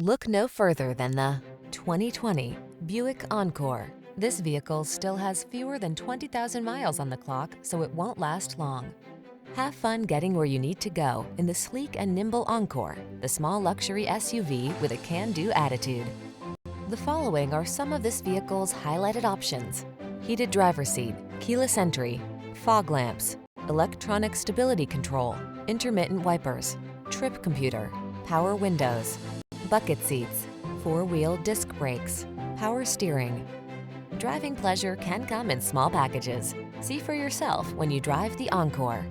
Look no further than the 2020 Buick Encore. This vehicle still has fewer than 20,000 miles on the clock, so it won't last long. Have fun getting where you need to go in the sleek and nimble Encore, the small luxury SUV with a can-do attitude. The following are some of this vehicle's highlighted options: heated driver's seat, keyless entry, fog lamps, electronic stability control, intermittent wipers, trip computer, power windows, bucket seats, four-wheel disc brakes, power steering. Driving pleasure can come in small packages. See for yourself when you drive the Encore.